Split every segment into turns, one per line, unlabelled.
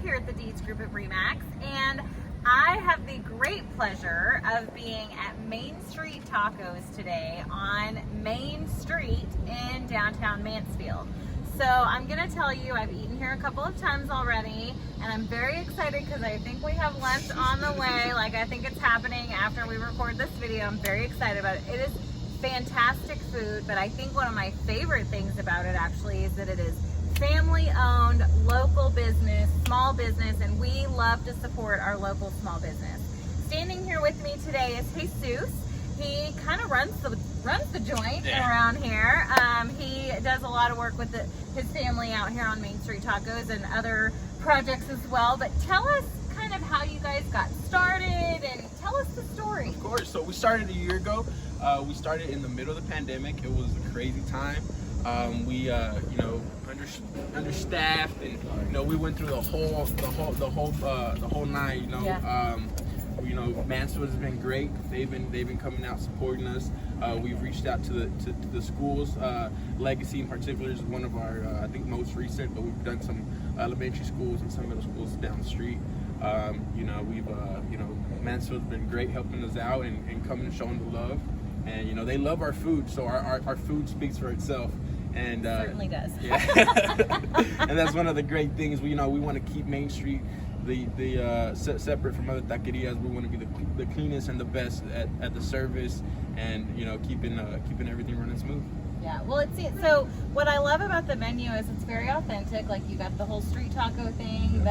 here at the Deeds Group at Remax, and I have the great pleasure of being at Main Street Tacos today on Main Street in downtown Mansfield. So I'm gonna tell you, I've eaten here a couple of times already, and I'm very excited because I think we have lunch on the way. Like, I think it's happening after we record this video. I'm very excited about it. It is fantastic food, but I think one of my favorite things about it actually is that it is family owned, local business, small business, and we love to support our local small business. Standing here with me today is Jesus. He kind of runs the joint around here. He does a lot of work with his family out here on Main Street Tacos and other projects as well. But tell us kind of how you guys got started and tell us the story.
Of course. So we started a year ago. We started in the middle of the pandemic. It was a crazy time. We understaffed, and we went through the whole night. Mansfield has been great. They've been coming out supporting us. We've reached out to the schools. Legacy in particular is one of our I think most recent, but we've done some elementary schools and some middle schools down the street. Mansfield's been great helping us out and coming and showing the love. And they love our food, so our food speaks for itself. And
certainly does.
Yeah. And that's one of the great things. We want to keep Main Street separate from other taquerias. We want to be the cleanest and the best at the service, and keeping everything running smooth.
Yeah, well, so what I love about the menu is it's very authentic. Like, you got the whole street taco thing.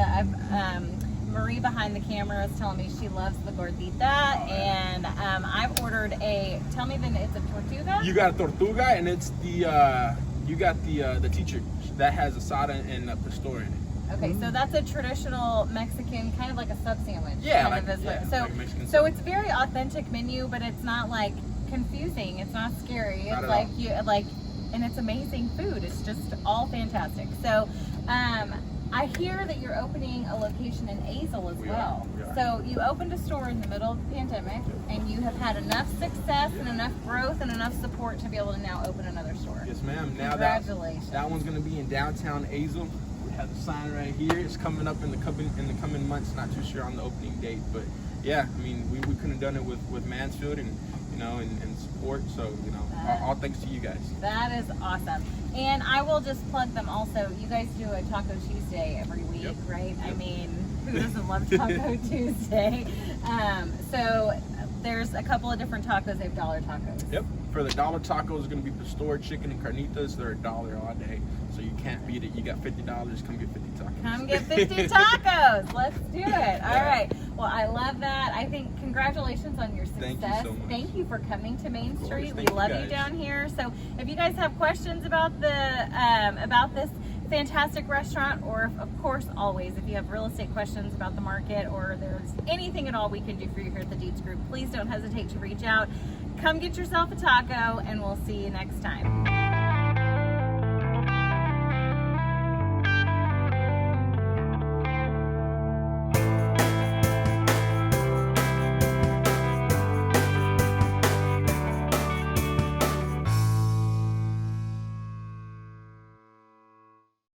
Marie behind the camera is telling me she loves the gordita, and I've ordered it's a tortuga.
You got a tortuga, and it's you got the teacher that has asada and pastor in it.
Okay, so that's a traditional Mexican, kind of like a sub sandwich.
Yeah,
like it's very authentic menu, but it's not like confusing. It's not scary.
Not
It's like and it's amazing food. It's just all fantastic. So, I hear that you're opening a location in Azle as well.
We are.
So you opened a store in the middle of the pandemic, and you have had enough success and enough growth and enough support to be able to now open another store.
Yes, ma'am. Now
Congratulations.
that one's going to be in downtown Azle. We have the sign right here. It's coming up in the coming months. Not too sure on the opening date, but yeah, I mean, we couldn't have done it with Mansfield and support. So all thanks to you guys.
That is awesome. And I will just plug them also. You guys do a Taco Tuesday every week, right?
Yep.
I mean, who doesn't love Taco Tuesday? So there's a couple of different tacos. They have dollar tacos.
Yep. For the dollar tacos, it's going to be pastor, chicken, and carnitas. They're $1 all day, so you can't beat it. You got $50. Come get 50 tacos.
Come get 50 tacos. Let's do it. All right. Well, I love that. I think congratulations on your success.
Thank you so much.
Thank you for coming to Main Street. We
Thank
love
you
you down here. So if you guys have questions about this fantastic restaurant, or of course always, if you have real estate questions about the market, or there's anything at all we can do for you here at the Deeds Group, please don't hesitate to reach out. Come get yourself a taco, and we'll see you next time.